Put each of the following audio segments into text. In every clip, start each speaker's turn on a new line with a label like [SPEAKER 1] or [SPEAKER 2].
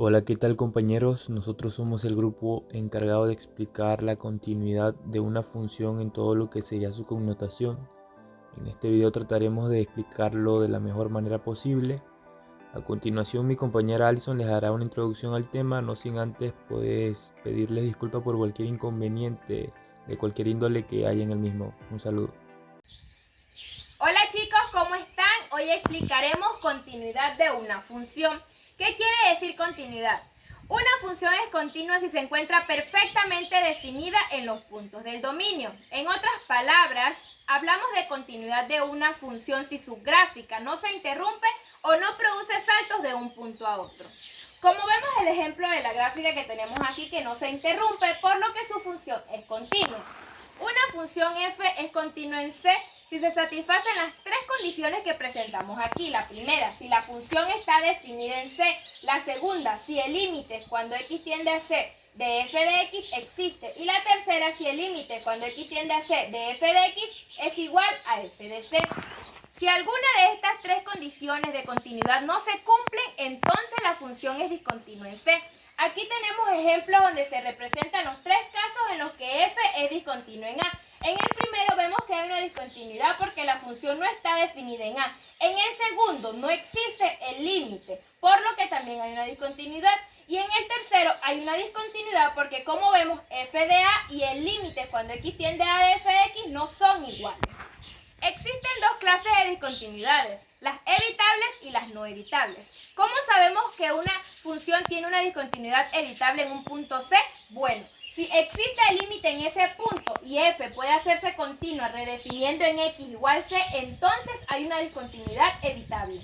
[SPEAKER 1] Hola, ¿qué tal compañeros? Nosotros somos el grupo encargado de explicar la continuidad de una función en todo lo que sería su connotación. En este video trataremos de explicarlo de la mejor manera posible. A continuación mi compañera Alison les hará una introducción al tema, no sin antes pedirles disculpas por cualquier inconveniente de cualquier índole que haya en el mismo. Un saludo.
[SPEAKER 2] Hola chicos, ¿cómo están? Hoy explicaremos continuidad de una función. ¿Qué quiere decir continuidad? Una función es continua si se encuentra perfectamente definida en los puntos del dominio. En otras palabras, hablamos de continuidad de una función si su gráfica no se interrumpe o no produce saltos de un punto a otro. Como vemos el ejemplo de la gráfica que tenemos aquí que no se interrumpe, por lo que su función es continua. Una función f es continua en C si se satisfacen las tres condiciones que presentamos aquí. La primera, si la función está definida en C. La segunda, si el límite cuando x tiende a C de f de x existe. Y la tercera, si el límite cuando x tiende a C de f de x es igual a f de C. Si alguna de estas tres condiciones de continuidad no se cumplen, entonces la función es discontinua en C. Aquí tenemos ejemplos donde se representan los tres casos en los que f es discontinuo en A. En el primero vemos que hay una discontinuidad porque la función no está definida en A. En el segundo no existe el límite, por lo que también hay una discontinuidad. Y en el tercero hay una discontinuidad porque, como vemos, f de A y el límite cuando x tiende a de f de x no son iguales. Existen dos clases de discontinuidades, las evitables y las no evitables. ¿Cómo sabemos que una función tiene una discontinuidad evitable en un punto C? Bueno, si existe el límite en ese punto y f puede hacerse continua redefiniendo en x igual c, entonces hay una discontinuidad evitable.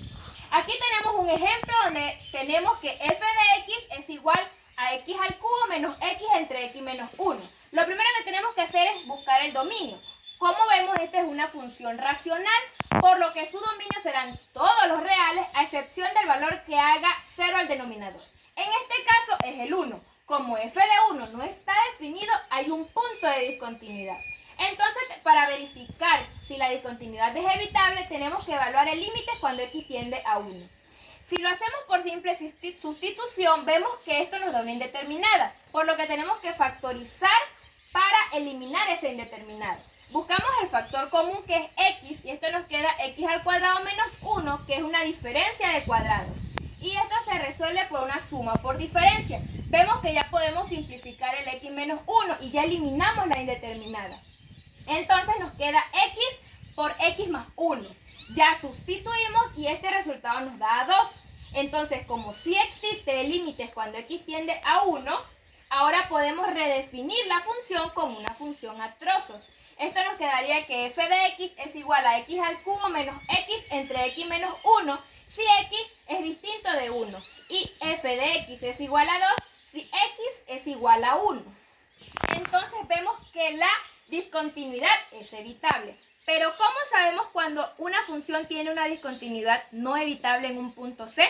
[SPEAKER 2] Aquí tenemos un ejemplo donde tenemos que f de x es igual a x al cubo menos x entre x menos 1. Lo primero que tenemos que hacer es buscar el dominio. Como vemos, esta es una función racional, por lo que su dominio serán todos los reales, a excepción del valor que haga 0 al denominador. En este caso es el 1. Como f de 1 no está definido, hay un punto de discontinuidad. Entonces, para verificar si la discontinuidad es evitable, tenemos que evaluar el límite cuando x tiende a 1. Si lo hacemos por simple sustitución, vemos que esto nos da una indeterminada, por lo que tenemos que factorizar para eliminar esa indeterminada. Buscamos el factor común que es x y esto nos queda x al cuadrado menos 1, que es una diferencia de cuadrados. Y esto se resuelve por una suma por diferencia. Vemos que ya podemos simplificar el x menos 1 y ya eliminamos la indeterminada. Entonces nos queda x por x más 1. Ya sustituimos y este resultado nos da 2. Entonces, como sí existe límites cuando x tiende a 1, ahora podemos redefinir la función como una función a trozos. Esto nos quedaría que f de x es igual a x al cubo menos x entre x menos 1 si x es distinto de 1. Y f de x es igual a 2 si x es igual a 1. Entonces vemos que la discontinuidad es evitable. Pero ¿cómo sabemos cuando una función tiene una discontinuidad no evitable en un punto C?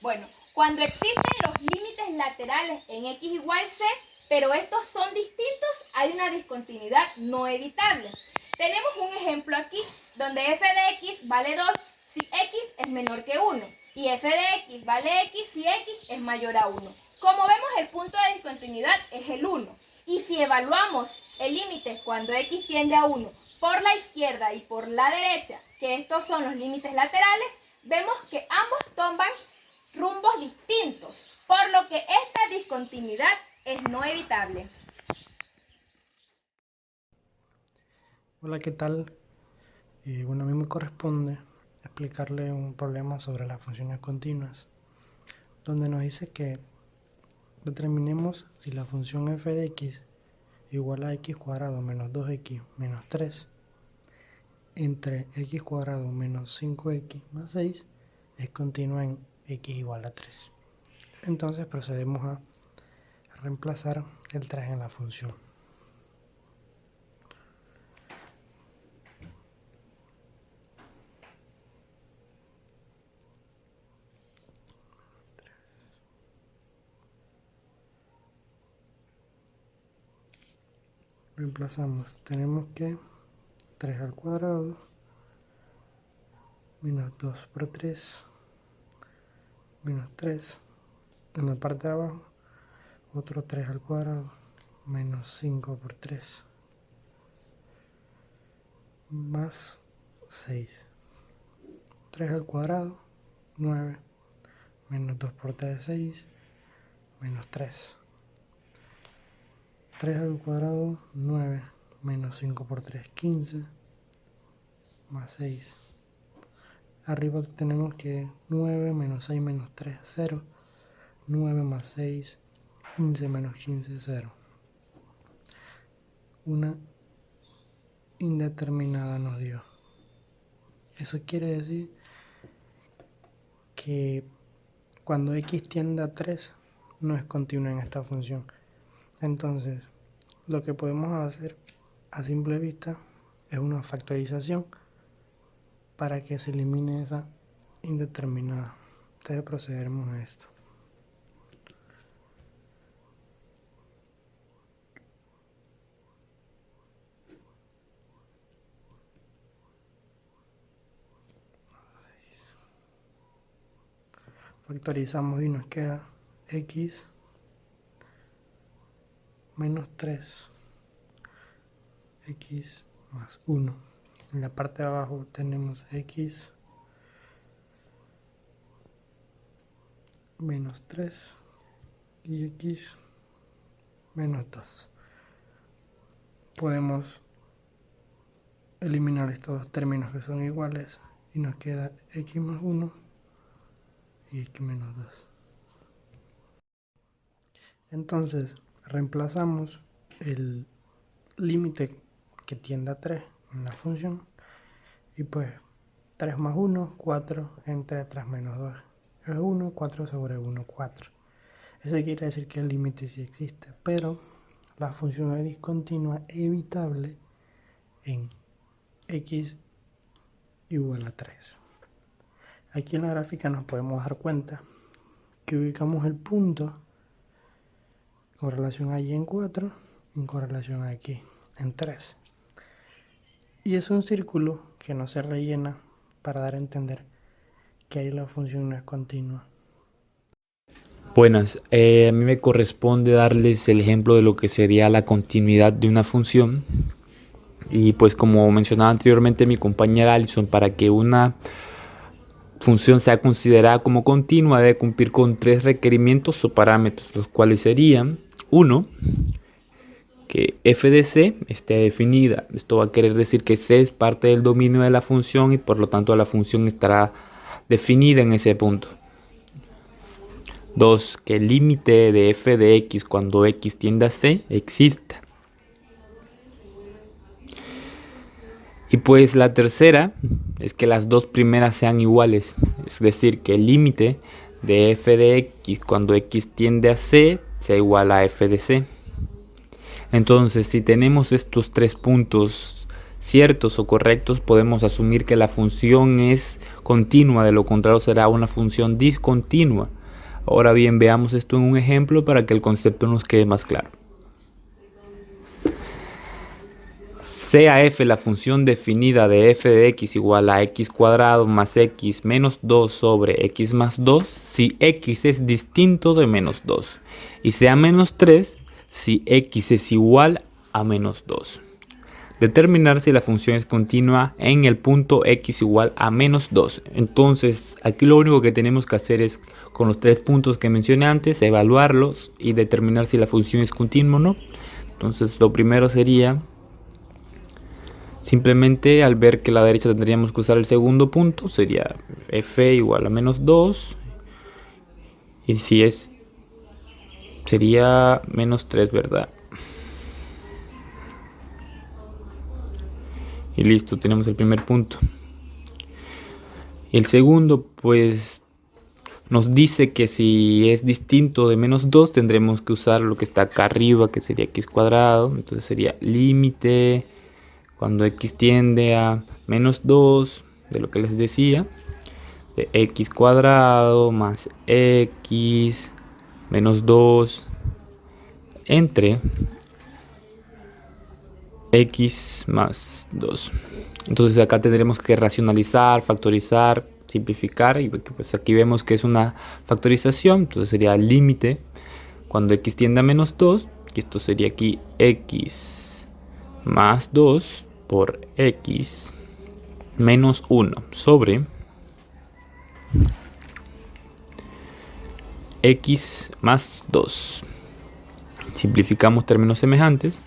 [SPEAKER 2] Bueno, cuando existen los límites laterales en x igual c, pero estos son distintos, hay una discontinuidad no evitable. Tenemos un ejemplo aquí donde f de x vale 2 si x es menor que 1 y f de x vale x si x es mayor a 1. Como vemos, el punto de discontinuidad es el 1. Y si evaluamos el límite cuando x tiende a 1 por la izquierda y por la derecha, que estos son los límites laterales, vemos que ambos toman rumbos distintos, por lo que esta discontinuidad es no evitable.
[SPEAKER 3] Hola, ¿qué tal? Bueno, a mí me corresponde explicarle un problema sobre las funciones continuas, donde nos dice que determinemos si la función f de x igual a x cuadrado menos 2x menos 3 entre x cuadrado menos 5x más 6 es continua en x igual a 3. Entonces procedemos a reemplazar el 3 en la función. Reemplazamos, tenemos que 3 al cuadrado menos 2 por 3 menos 3 en la parte de abajo, otro 3 al cuadrado menos 5 por 3 más 6. 3 al cuadrado, 9, menos 2 por 3, 6, menos 3. 3 al cuadrado, 9, menos 5 por 3, 15, más 6. Arriba tenemos que 9 menos 6 menos 3, 0. 9 más 6, 15 menos 15, 0. Una indeterminada nos dio. Eso quiere decir que cuando x tiende a 3 no es continua en esta función. Entonces, lo que podemos hacer a simple vista es una factorización para que se elimine esa indeterminada. Entonces procederemos a esto. Factorizamos y nos queda x menos 3, x más 1. En la parte de abajo tenemos x menos 3 y x menos 2. Podemos eliminar estos dos términos que son iguales y nos queda x más 1 y x menos 2. Entonces reemplazamos el límite que tiende a 3 en la función y pues 3 más 1, 4 entre 3 menos 2 es 1, 4 sobre 1, 4. Eso quiere decir que el límite sí existe, pero la función es discontinua evitable en x igual a 3. Aquí en la gráfica nos podemos dar cuenta que ubicamos el punto con relación a y en 4 y con relación a aquí en 3. Y es un círculo que no se rellena para dar a entender que ahí la función no es continua.
[SPEAKER 1] Buenas, a mí me corresponde darles el ejemplo de lo que sería la continuidad de una función. Y pues como mencionaba anteriormente mi compañera Alison, para que una función sea considerada como continua debe cumplir con 3 requerimientos o parámetros, los cuales serían: 1, que f de c esté definida. Esto va a querer decir que c es parte del dominio de la función y por lo tanto la función estará definida en ese punto. 2, que el límite de f de x cuando x tiende a c exista. Y pues la tercera es que las dos primeras sean iguales, es decir, que el límite de f de x cuando x tiende a c sea igual a f de c. Entonces, si tenemos estos 3 puntos ciertos o correctos, podemos asumir que la función es continua, de lo contrario será una función discontinua. Ahora bien, veamos esto en un ejemplo para que el concepto nos quede más claro. Sea f la función definida de f de x igual a x cuadrado más x menos 2 sobre x más 2 si x es distinto de menos 2 y sea menos 3 si x es igual a menos 2. Determinar si la función es continua en el punto x igual a menos 2. Entonces aquí lo único que tenemos que hacer es, con los 3 puntos que mencioné antes, evaluarlos y determinar si la función es continua o no. Entonces lo primero sería simplemente, al ver que a la derecha tendríamos que usar el segundo punto, sería f igual a menos 2 y si es sería menos 3, ¿verdad? Y listo, tenemos el primer punto. El segundo, pues, nos dice que si es distinto de menos 2, tendremos que usar lo que está acá arriba, que sería x cuadrado. Entonces sería límite cuando x tiende a menos 2, de lo que les decía, de x cuadrado más x menos 2 entre x más 2. Entonces acá tendremos que racionalizar, factorizar simplificar, y pues aquí vemos que es una factorización, entonces sería límite cuando x tiende a menos 2, y esto sería aquí x más 2 por x menos 1 sobre x más 2. Simplificamos términos semejantes.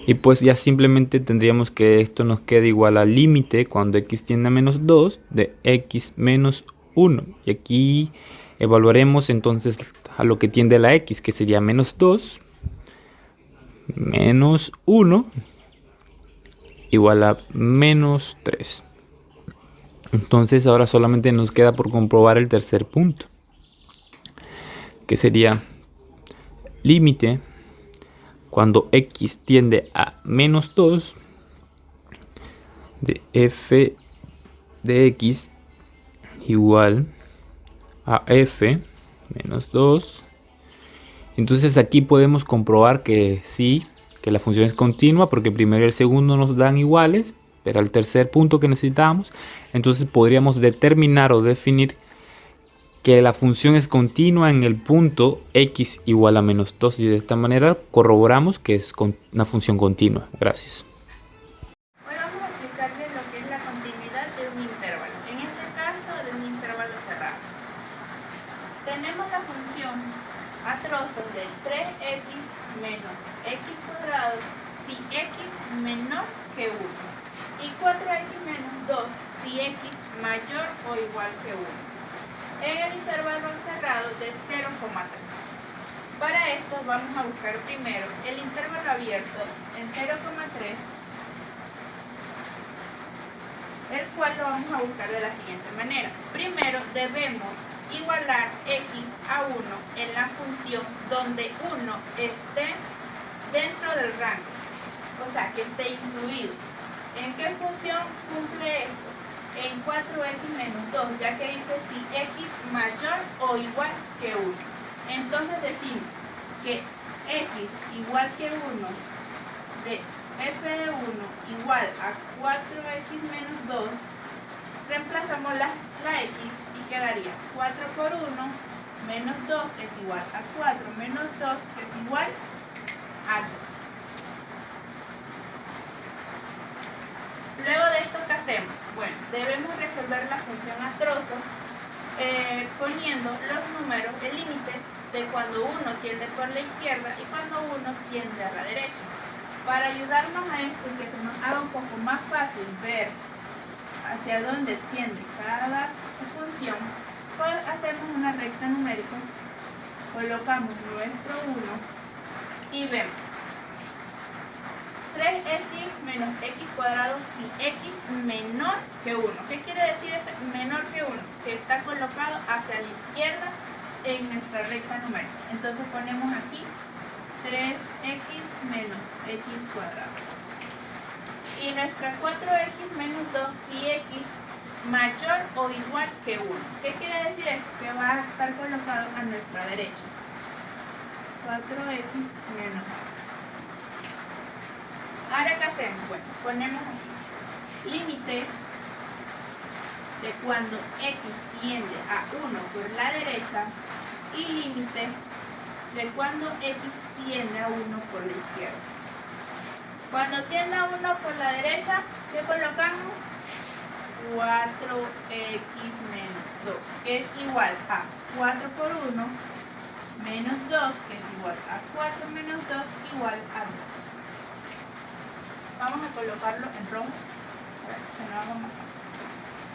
[SPEAKER 1] Y pues ya simplemente tendríamos que esto nos quede igual al límite cuando x tiende a menos 2 de x menos 1. Y aquí evaluaremos entonces a lo que tiende la x, que sería menos 2 menos 1 igual a menos 3. Entonces ahora solamente nos queda por comprobar el tercer punto, que sería límite cuando x tiende a menos 2 de f de x igual a f menos 2. Entonces aquí podemos comprobar que sí, que la función es continua, porque el primero y el segundo nos dan iguales, pero el tercer punto que necesitamos, entonces podríamos determinar o definir que la función es continua en el punto x igual a menos 2, y de esta manera corroboramos que es una función continua. Gracias.
[SPEAKER 4] Hoy vamos a explicarles lo que es la continuidad de un intervalo, en este caso de un intervalo cerrado. Tenemos la función a trozos de 3x menos x cuadrado si x menor que 1 y 4x menos 2 si x mayor o igual que 1. En el intervalo cerrado de 0,3. Para esto vamos a buscar primero el intervalo abierto en 0,3, el cual lo vamos a buscar de la siguiente manera. Primero debemos igualar x a 1 en la función donde 1 esté dentro del rango, o sea, que esté incluido. ¿En qué función cumple esto? En 4x menos 2, ya que dice si x mayor o igual que 1. Entonces decimos que x igual que 1 de f de 1 igual a 4x menos 2, reemplazamos la x y quedaría 4 por 1 menos 2 es igual a 4 menos 2 es igual a 2. Luego de esto, ¿qué hacemos? Bueno, debemos resolver la función a trozos poniendo los números, el límite de cuando uno tiende por la izquierda y cuando uno tiende a la derecha. Para ayudarnos a esto y que se nos haga un poco más fácil ver hacia dónde tiende cada función, pues hacemos una recta numérica, colocamos nuestro 1 y vemos 3x menos x cuadrado si x menor que 1. ¿Qué quiere decir ese menor que 1? Que está colocado hacia la izquierda en nuestra recta numérica. Entonces ponemos aquí 3x menos x cuadrado. Y nuestra 4x menos 2 si x mayor o igual que 1. ¿Qué quiere decir esto? Que va a estar colocado a nuestra derecha. 4x menos 2. Ahora, ¿qué hacemos? Bueno, ponemos aquí límite de cuando x tiende a 1 por la derecha y límite de cuando x tiende a 1 por la izquierda. Cuando tiende a 1 por la derecha, ¿qué colocamos? 4x menos 2, que es igual a 4 por 1 menos 2, que es igual a 4 menos 2, igual a 2. Vamos a colocarlo en rojo para que se nos haga más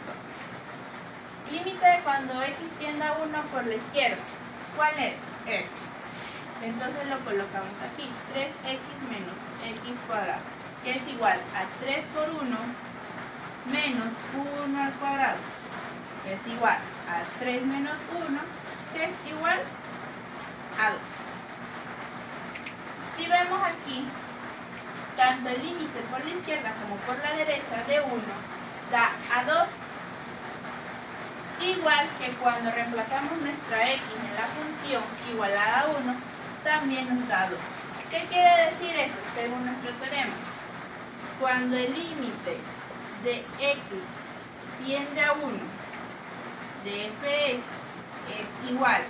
[SPEAKER 4] fácil. Límite de cuando x tiende a 1 por la izquierda. ¿Cuál es? Este. Entonces lo colocamos aquí. 3x menos x cuadrado, que es igual a 3 por 1 menos 1 al cuadrado, que es igual a 3 menos 1, que es igual a 2. Si vemos aquí, tanto el límite por la izquierda como por la derecha de 1 da a 2, igual que cuando reemplazamos nuestra x en la función igualada a 1, también nos da 2. ¿Qué quiere decir eso según nuestro teorema? Cuando el límite de x tiende a 1 de f de x es igual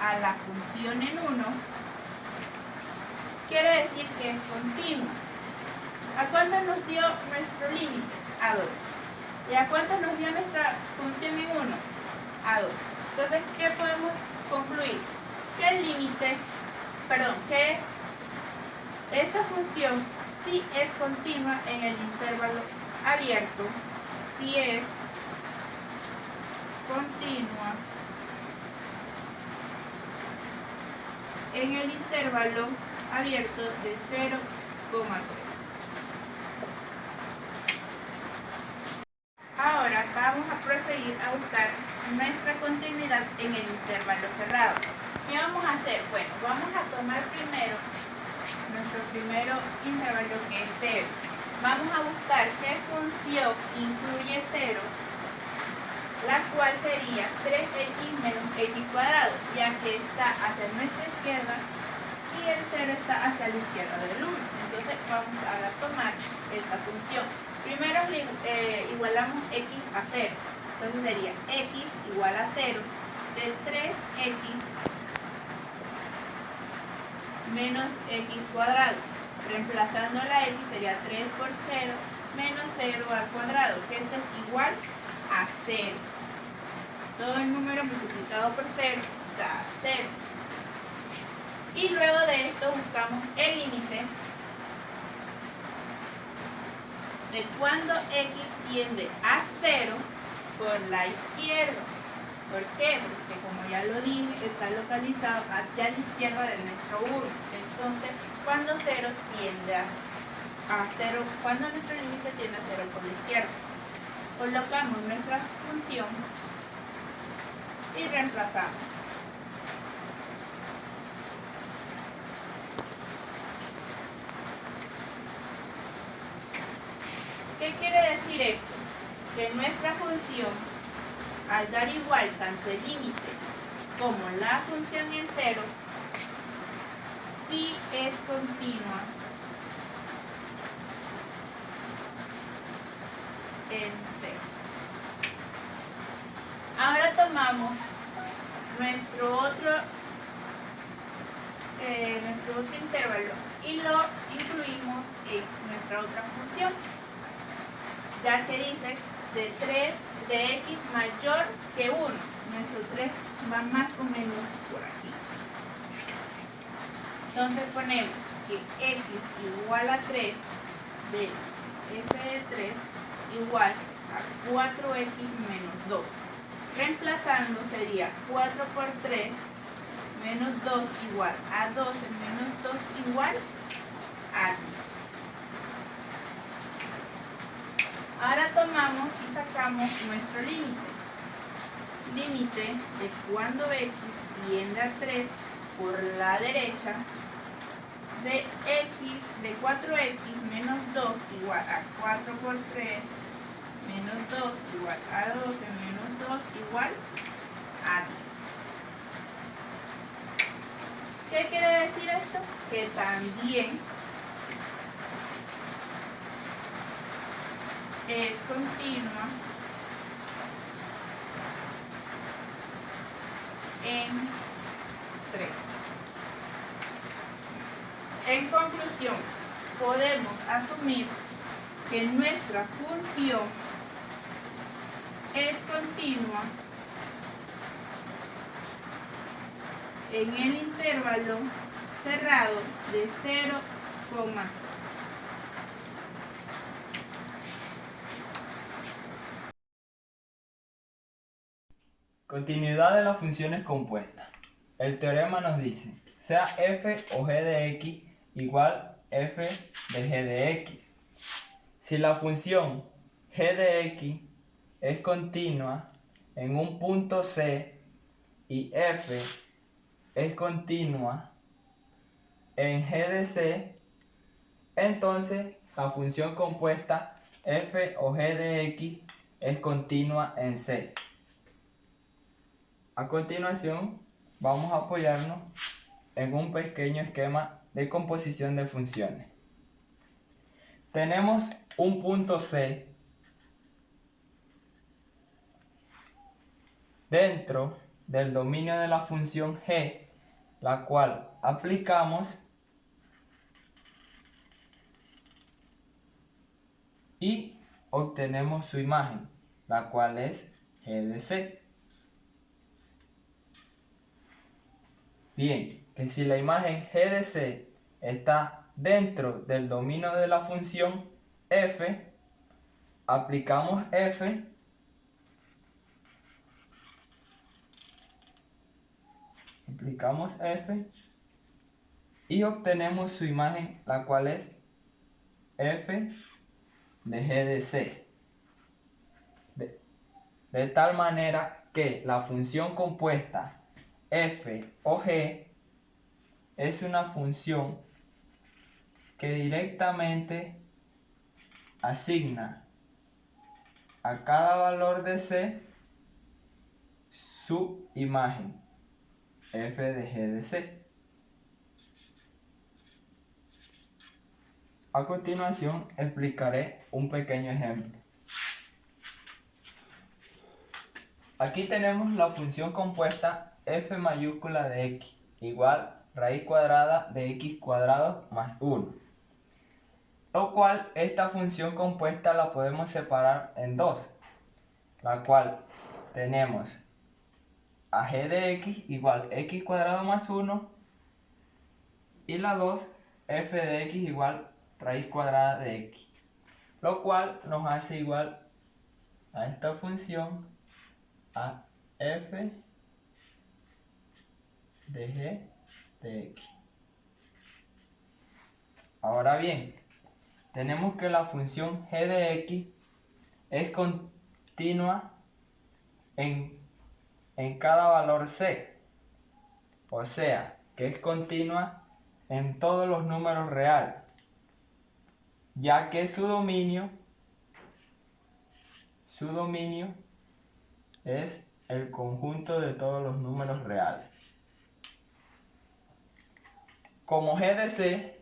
[SPEAKER 4] a la función en 1, quiere decir que es continua. ¿A cuánto nos dio nuestro límite? A 2. ¿Y a cuánto nos dio nuestra función en 1? A 2. Entonces, ¿qué podemos concluir? Que el límite, que esta función sí es continua en el intervalo abierto, sí es continua en el intervalo abierto de 0,3. Ahora vamos a proseguir a buscar nuestra continuidad en el intervalo cerrado. ¿Qué vamos a hacer? Bueno, vamos a tomar primero nuestro intervalo, que es 0. Vamos a buscar qué función incluye 0, la cual sería 3x menos x cuadrado, ya que está hacia nuestra izquierda y el 0 está hacia la izquierda del 1. Entonces vamos a tomar esta función. Primero igualamos x a 0. Entonces sería x igual a 0 de 3x menos x cuadrado. Reemplazando la x sería 3 por 0 menos 0 al cuadrado, que esto es igual a 0. Todo el número multiplicado por 0 da 0. Y luego de esto buscamos el límite de cuando x tiende a 0 por la izquierda. ¿Por qué? Porque como ya lo dije, está localizado hacia la izquierda de nuestro 1. Entonces, cuando 0 tiende a 0, cuando nuestro límite tiende a 0 por la izquierda, colocamos nuestra función y reemplazamos. ¿Qué quiere decir esto? Que nuestra función, al dar igual tanto el límite como la función en 0, sí es continua en 0. Ahora tomamos nuestro otro intervalo y lo incluimos en nuestra otra función, ya que dice de 3 de x mayor que 1. Nuestro 3 va más o menos por aquí. Entonces ponemos que x igual a 3 de f de 3 igual a 4x menos 2. Reemplazando sería 4 por 3 menos 2 igual a 12 menos 2 igual a 10. Ahora tomamos y sacamos nuestro límite. Límite de cuando x tiende a 3 por la derecha de x de 4x menos 2 igual a 4 por 3 menos 2 igual a 12 menos 2 igual a 10. ¿Qué quiere decir esto? Que también es continua en 3. En conclusión, podemos asumir que nuestra función es continua en el intervalo cerrado de 0,3.
[SPEAKER 5] Continuidad de las funciones compuestas. El teorema nos dice, sea f o g de x igual f de g de x. Si la función g de x es continua en un punto C y f es continua en g de C, entonces la función compuesta f o g de x es continua en C. A continuación, vamos a apoyarnos en un pequeño esquema de composición de funciones. Tenemos un punto C dentro del dominio de la función g, la cual aplicamos y obtenemos su imagen, la cual es g de c. Bien, que si la imagen g de c está dentro del dominio de la función f, aplicamos f y obtenemos su imagen, la cual es f de g de c. De tal manera que la función compuesta f o g es una función que directamente asigna a cada valor de c su imagen, f de g de c. A continuación explicaré un pequeño ejemplo. Aquí tenemos la función compuesta f mayúscula de x igual raíz cuadrada de x cuadrado más 1. Lo cual esta función compuesta la podemos separar en dos. La cual tenemos a g de x igual x cuadrado más 1 y la 2 f de x igual raíz cuadrada de x, lo cual nos hace igual a esta función a f de g de x. Ahora bien, tenemos que la función g de x es continua en cada valor c, o sea, que es continua en todos los números reales, ya que su dominio es el conjunto de todos los números reales. Como g de c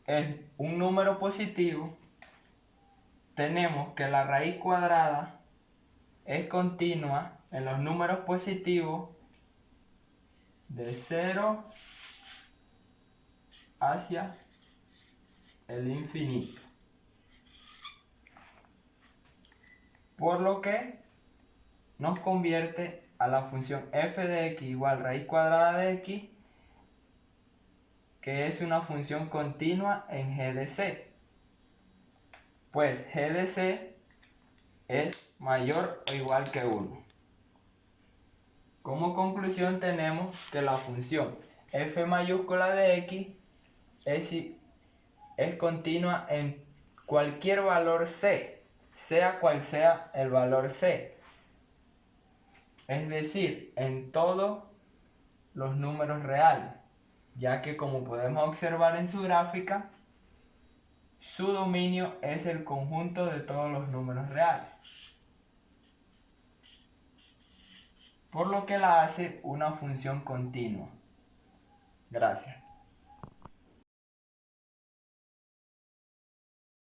[SPEAKER 5] es un número positivo, tenemos que la raíz cuadrada es continua en los números positivos de 0 hacia el infinito. Por lo que nos convierte a la función f de x igual raíz cuadrada de x, que es una función continua en g de c. Pues g de c es mayor o igual que 1. Como conclusión tenemos que la función f mayúscula de x es continua en cualquier valor c, sea cual sea el valor c. Es decir, en todos los números reales, ya que como podemos observar en su gráfica, su dominio es el conjunto de todos los números reales, por lo que la hace una función continua. Gracias.